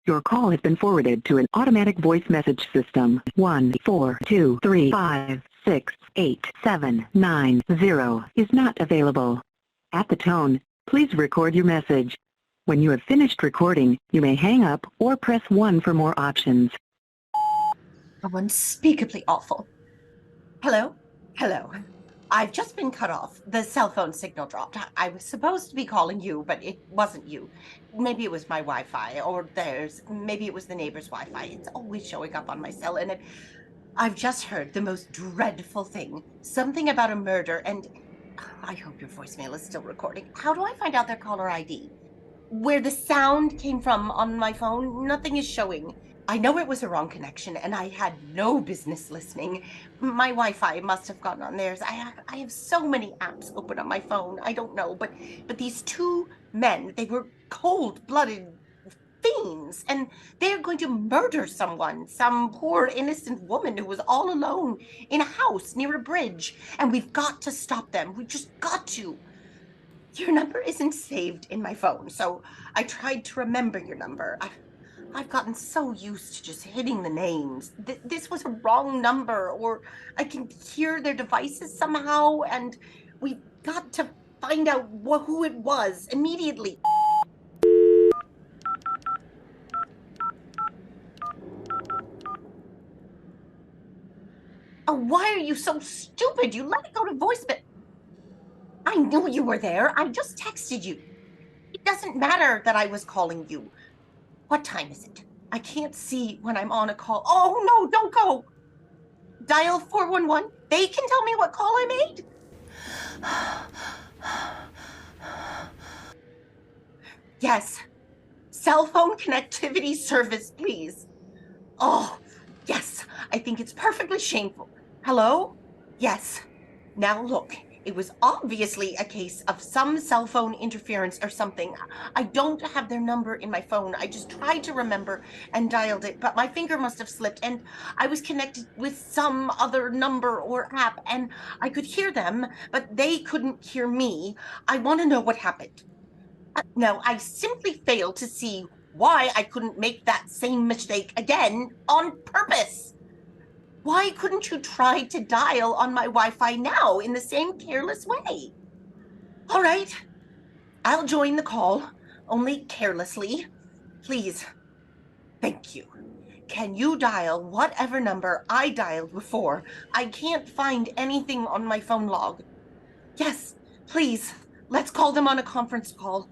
Your call has been forwarded to an automatic voice message system. 14235668790 is not available. At the tone, please record your message. When you have finished recording, you may hang up or press 1 for more options. Oh, unspeakably awful. Hello? Hello. I've just been cut off. The cell phone signal dropped. I was supposed to be calling you, but it wasn't you. Maybe it was my Wi-Fi, or theirs. Maybe it was the neighbor's Wi-Fi. It's always showing up on my cell, and I've just heard the most dreadful thing. Something about a murder, and I hope your voicemail is still recording. How do I find out their caller ID? Where the sound came from on my phone, nothing is showing. I know it was a wrong connection, and I had no business listening. My Wi-Fi must have gotten on theirs. I have so many apps open on my phone. I don't know, but these two men, they were cold-blooded fiends, and they're going to murder someone, some poor innocent woman who was all alone in a house near a bridge, and we've got to stop them. We've just got to. Your number isn't saved in my phone, so I tried to remember your number. I've gotten so used to just hitting the names. This was a wrong number, or I can hear their devices somehow, and we've got to find out who it was immediately. Oh, why are you so stupid? You let it go to voicemail. I knew you were there. I just texted you. It doesn't matter that I was calling you. What time is it? I can't see when I'm on a call. Oh, no, don't go. Dial 411. They can tell me what call I made. Yes. Cell phone connectivity service, please. Oh, yes. I think it's perfectly shameful. Hello? Yes. Now look. It was obviously a case of some cell phone interference or something. I don't have their number in my phone. I just tried to remember and dialed it, but my finger must have slipped, and I was connected with some other number or app, and I could hear them, but they couldn't hear me. I want to know what happened. No, I simply failed to see why I couldn't make that same mistake again on purpose. Why couldn't you try to dial on my Wi-Fi now in the same careless way? All right, I'll join the call, only carelessly. Please. Thank you. Can you dial whatever number I dialed before? I can't find anything on my phone log. Yes, please. Let's call them on a conference call.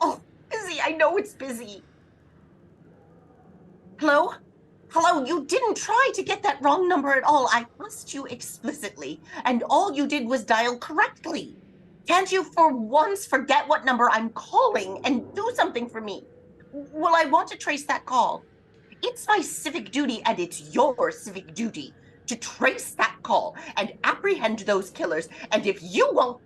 Oh, busy. I know it's busy. Hello? Hello, you didn't try to get that wrong number at all. I asked you explicitly, and all you did was dial correctly. Can't you for once forget what number I'm calling and do something for me? Well, I want to trace that call. It's my civic duty, and it's your civic duty to trace that call and apprehend those killers, and if you won't...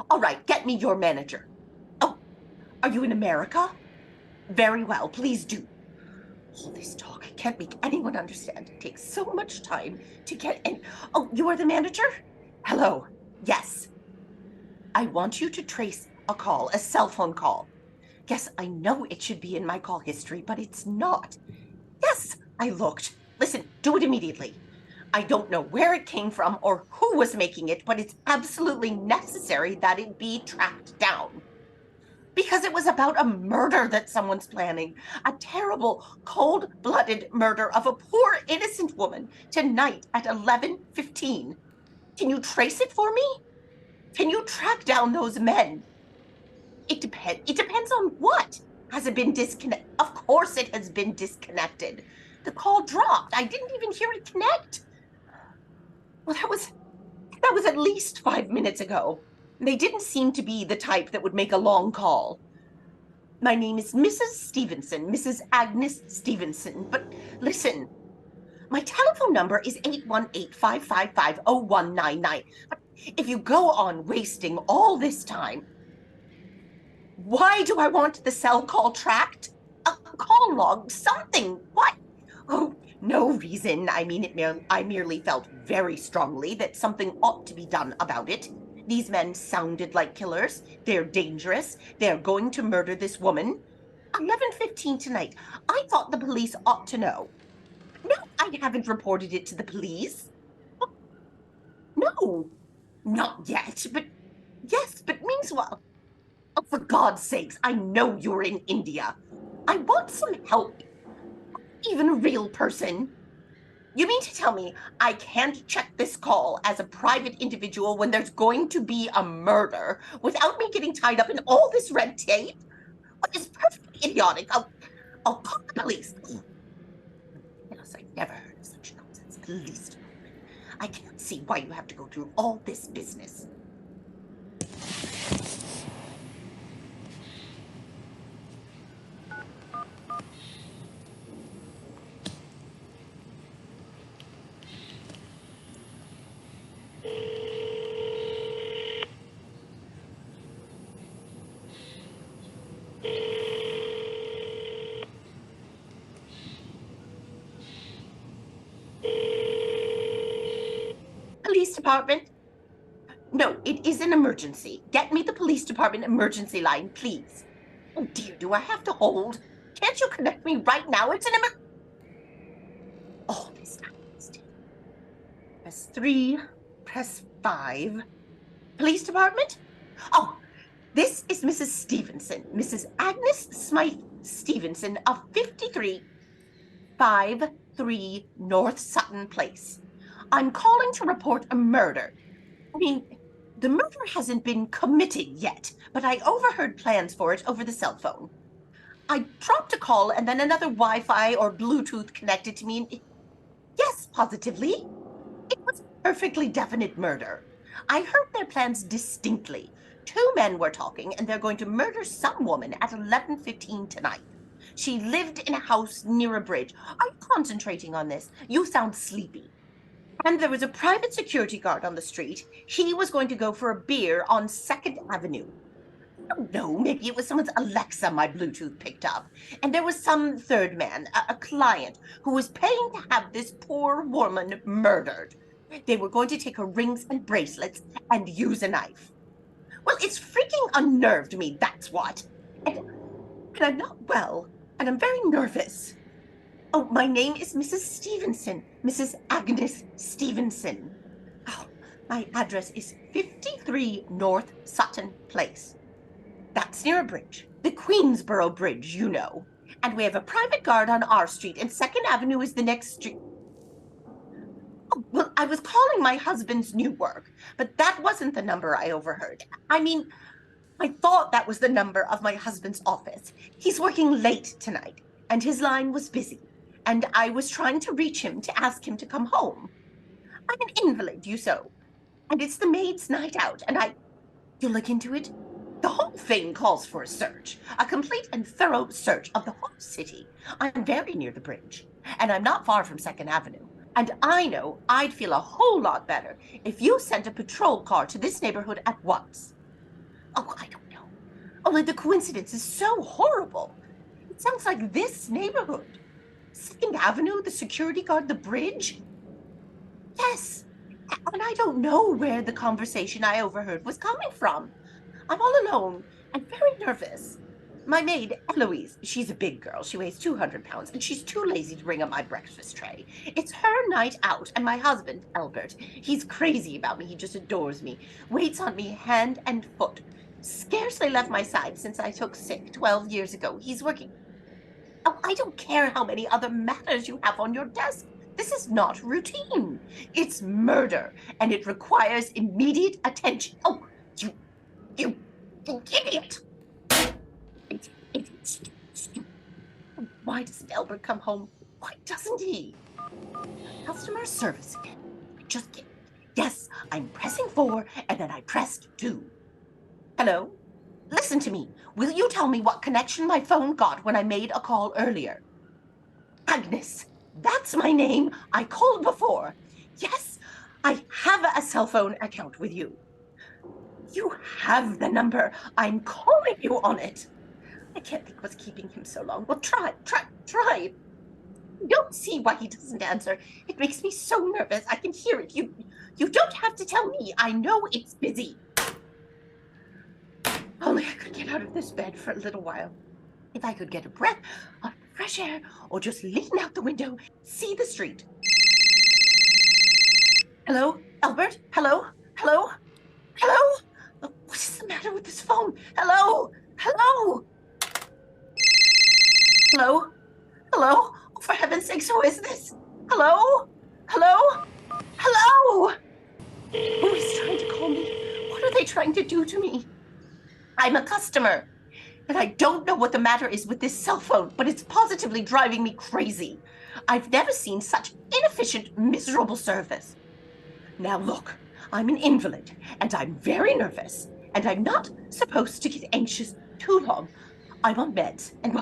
All right, get me your manager. Oh, are you in America? Very well, please do. All this talk, I can't make anyone understand. It takes so much time to get in. Oh, you are the manager? Hello. Yes. I want you to trace a call, a cell phone call. Yes, I know it should be in my call history, but it's not. Yes, I looked. Listen, do it immediately. I don't know where it came from or who was making it, but it's absolutely necessary that it be tracked down. Because it was about a murder that someone's planning. A terrible, cold-blooded murder of a poor, innocent woman tonight at 11:15. Can you trace it for me? Can you track down those men? It depends on what. Has it been disconnected? Of course it has been disconnected. The call dropped. I didn't even hear it connect. Well, that was at least 5 minutes ago. They didn't seem to be the type that would make a long call. My name is Mrs. Stevenson, Mrs. Agnes Stevenson, but listen, my telephone number is 818-555-0199. But if you go on wasting all this time, why do I want the cell call tracked? A call log, something, what? Oh, no reason. I mean, I merely felt very strongly that something ought to be done about it. These men sounded like killers. They're dangerous. They're going to murder this woman. 11:15 tonight. I thought the police ought to know. No, I haven't reported it to the police. No, not yet, but yes, but meanwhile. Oh, for God's sakes, I know you're in India. I want some help. Even a real person. You mean to tell me I can't check this call as a private individual when there's going to be a murder without me getting tied up in all this red tape? What is perfectly idiotic. I'll call the police. Yes, I never heard of such nonsense. Police department. I can't see why you have to go through all this business. Police department? No, it is an emergency. Get me the police department emergency line, please. Oh dear, do I have to hold? Can't you connect me right now? It's an Oh, this time. Press 3, press 5. Police department? Oh, this is Mrs. Stevenson, Mrs. Agnes Smythe Stevenson of 53 North Sutton Place. I'm calling to report a murder. I mean, the murder hasn't been committed yet, but I overheard plans for it over the cell phone. I dropped a call and then another Wi-Fi or Bluetooth connected to me. And yes, positively. It was a perfectly definite murder. I heard their plans distinctly. 2 men were talking, and they're going to murder some woman at 11:15 tonight. She lived in a house near a bridge. Are you concentrating on this? You sound sleepy. And there was a private security guard on the street. He was going to go for a beer on 2nd Avenue. I don't know, maybe it was someone's Alexa my Bluetooth picked up. And there was some third man, a client, who was paying to have this poor woman murdered. They were going to take her rings and bracelets and use a knife. Well, it's freaking unnerved me, that's what. And I'm not well, and I'm very nervous. Oh, my name is Mrs. Stevenson, Mrs. Agnes Stevenson. Oh, my address is 53 North Sutton Place. That's near a bridge, the Queensboro Bridge, you know. And we have a private guard on our street, and 2nd Avenue is the next street. Oh, well, I was calling my husband's new work, but that wasn't the number I overheard. I mean, I thought that was the number of my husband's office. He's working late tonight, and his line was busy. And I was trying to reach him to ask him to come home. I'm an invalid, you know, and it's the maid's night out, and you'll look into it? The whole thing calls for a search, a complete and thorough search of the whole city. I'm very near the bridge, and I'm not far from 2nd Avenue. And I know I'd feel a whole lot better if you sent a patrol car to this neighborhood at once. Oh, I don't know. Only the coincidence is so horrible. It sounds like this neighborhood. 2nd Avenue, the security guard, the bridge? Yes, and I don't know where the conversation I overheard was coming from. I'm all alone and very nervous. My maid, Eloise, she's a big girl. She weighs 200 pounds, and she's too lazy to bring up my breakfast tray. It's her night out, and my husband, Albert, he's crazy about me. He just adores me, waits on me hand and foot. Scarcely left my side since I took sick 12 years ago. He's working. Oh, I don't care how many other matters you have on your desk. This is not routine. It's murder, and it requires immediate attention. Oh, you idiot! It's why doesn't Albert come home? Why doesn't he? Customer service again. I just can't. Yes, I'm pressing 4, and then I pressed 2. Hello? Listen to me. Will you tell me what connection my phone got when I made a call earlier? Agnes, that's my name. I called before. Yes, I have a cell phone account with you. You have the number. I'm calling you on it. I can't think what's keeping him so long. Well, try. You don't see why he doesn't answer. It makes me so nervous. I can hear it. You don't have to tell me. I know it's busy. Only I could get out of this bed for a little while. If I could get a breath of fresh air or just lean out the window, see the street. Hello, Albert? Hello? Hello? Hello? What is the matter with this phone? Hello? Hello? Hello? Hello? Oh, for heaven's sakes, who is this? Hello? Hello? Hello? Who is trying to call me? What are they trying to do to me? I'm a customer, and I don't know what the matter is with this cell phone, but it's positively driving me crazy. I've never seen such inefficient, miserable service. Now look, I'm an invalid, and I'm very nervous, and I'm not supposed to get anxious too long. I'm on meds, and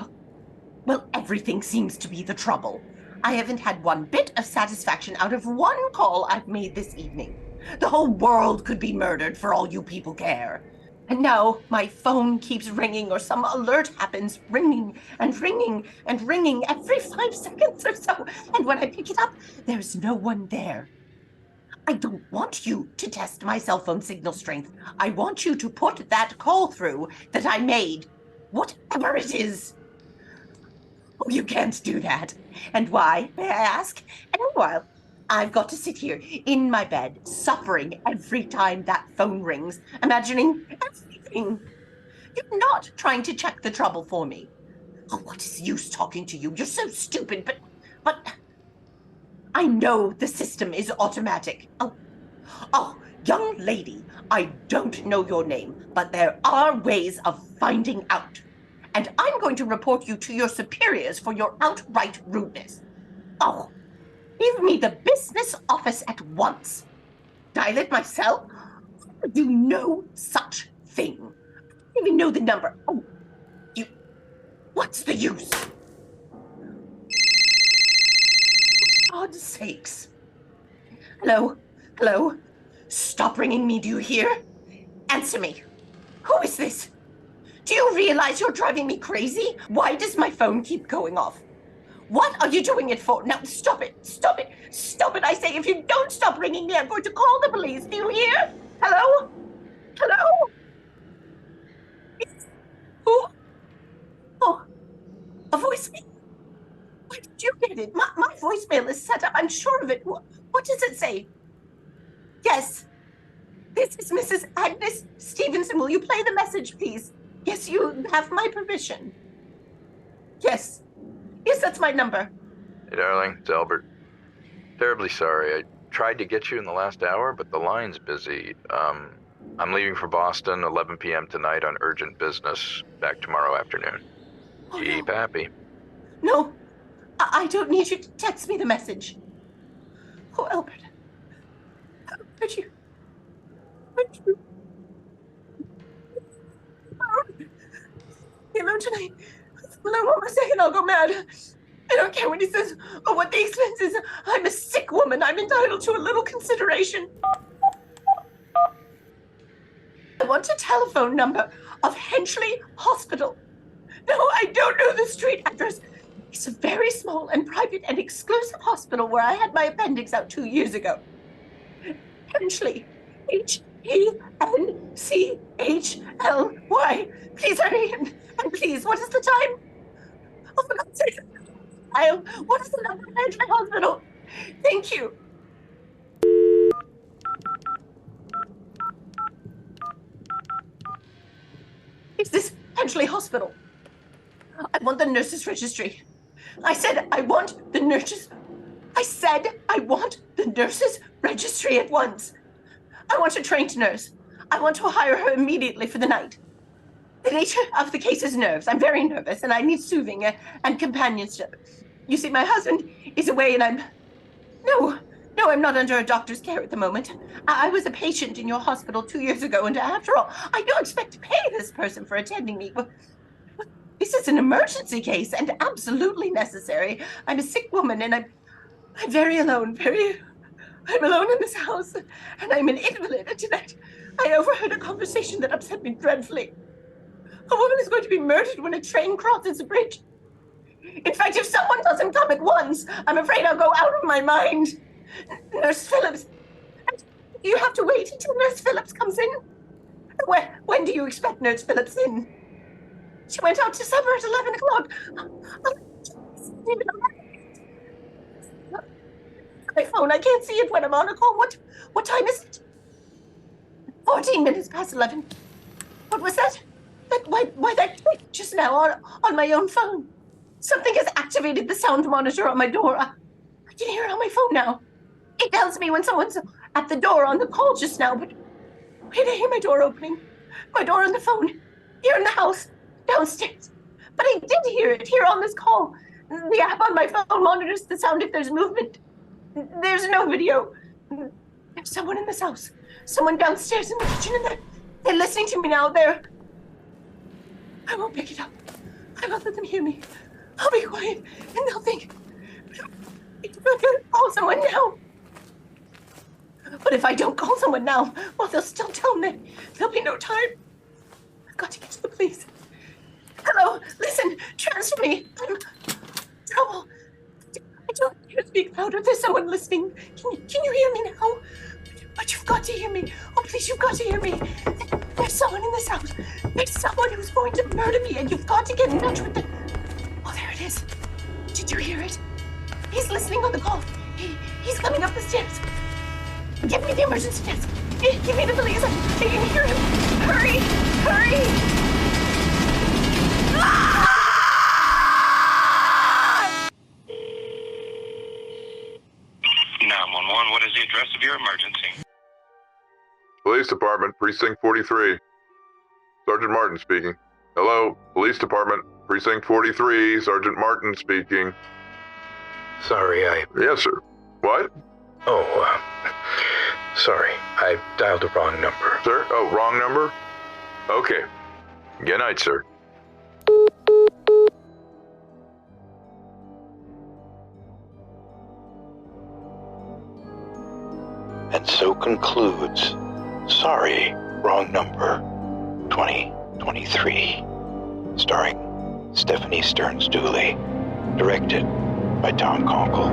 well, everything seems to be the trouble. I haven't had one bit of satisfaction out of one call I've made this evening. The whole world could be murdered for all you people care. And now my phone keeps ringing, or some alert happens, ringing and ringing and ringing every 5 seconds or so. And when I pick it up, there's no one there. I don't want you to test my cell phone signal strength. I want you to put that call through that I made, whatever it is. Oh, you can't do that. And why, may I ask? And meanwhile, I've got to sit here in my bed, suffering every time that phone rings, imagining everything. You're not trying to check the trouble for me. Oh, what is use talking to you? You're so stupid, but I know the system is automatic. Oh, young lady, I don't know your name, but there are ways of finding out. And I'm going to report you to your superiors for your outright rudeness. Oh, give me the business office at once. Dial it myself? I do no such thing. I don't even know the number. Oh, what's the use? For God's sakes. Hello? Hello? Stop ringing me, do you hear? Answer me. Who is this? Do you realize you're driving me crazy? Why does my phone keep going off? What are you doing it for? Now, stop it. Stop it. Stop it. I say, if you don't stop ringing me, I'm going to call the police. Do you hear? Hello? Hello? Who? Oh, a voicemail. Where did you get it? My voicemail is set up. I'm sure of it. What does it say? Yes. This is Mrs. Agnes Stevenson. Will you play the message, please? Yes, you have my permission. Yes. Yes, that's my number. Hey, darling, it's Albert. Terribly sorry. I tried to get you in the last hour, but the line's busy. I'm leaving for Boston 11 p.m. tonight on urgent business. Back tomorrow afternoon. Oh, Keep no. happy. No, I don't need you to text me the message. Oh, Albert. Could you? Alone tonight. Alone 1 more second, I'll go mad. I don't care what he says or what the expense is. I'm a sick woman. I'm entitled to a little consideration. I want a telephone number of Henchley Hospital. No, I don't know the street address. It's a very small and private and exclusive hospital where I had my appendix out 2 years ago. Henchley. Henchley. Please hurry, and please, what is the time? Oh, for God's sake. What is the number of Henchley Hospital? Thank you. Is this Henchley Hospital? I want the nurses' registry. I said I want the nurses. I said I want the nurses' registry at once. I want a trained nurse. I want to hire her immediately for the night. The nature of the case is nerves. I'm very nervous, and I need soothing and companionship. You see, my husband is away, and No, I'm not under a doctor's care at the moment. I was a patient in your hospital 2 years ago, and after all, I don't expect to pay this person for attending me. Well, this is an emergency case and absolutely necessary. I'm a sick woman, and I'm very alone, I'm alone in this house, and I'm an invalid, and tonight I overheard a conversation that upset me dreadfully. A woman is going to be murdered when a train crosses a bridge. In fact, if someone doesn't come at once, I'm afraid I'll go out of my mind. Nurse Phillips, you have to wait until Nurse Phillips comes in? When do you expect Nurse Phillips in? She went out to supper at 11 o'clock. My phone, I can't see it when I'm on a call. What time is it? 14 minutes past 11. What was that? Why that click just now on my own phone? Something has activated the sound monitor on my door. I can hear it on my phone now. It tells me when someone's at the door on the call just now, but where did I hear my door opening? My door on the phone. Here in the house. Downstairs. But I did hear it here on this call. The app on my phone monitors the sound if there's movement. There's no video. There's someone in this house. Someone downstairs in the kitchen, and they're listening to me now. I won't pick it up. I won't let them hear me. I'll be quiet, and they'll think I'm gonna call someone now. But if I don't call someone now, well, they'll still tell me. There'll be no time. I've got to get to the police. Hello, listen, transfer me. I'm in trouble. I don't need to speak louder. There's someone listening. Can you hear me now? But you've got to hear me. Oh, please, you've got to hear me. There's someone in this house. There's someone who's going to murder me, and you've got to get in touch with them. Oh, there it is. Did you hear it? He's listening on the call. He's coming up the stairs. Give me the emergency desk. Give me the police. I can hear him. Hurry! Hurry! Ah! 911, what is the address of your emergency? Police Department, Precinct 43. Sergeant Martin speaking. Hello, Police Department, Precinct 43. Sergeant Martin speaking. Sorry, Yes, sir. What? Sorry, I dialed the wrong number. Sir? Oh, wrong number? Okay. Good night, sir. And so concludes Sorry, Wrong Number 2023, starring Stephanie Stearns Dooley, directed by Tom Konkle.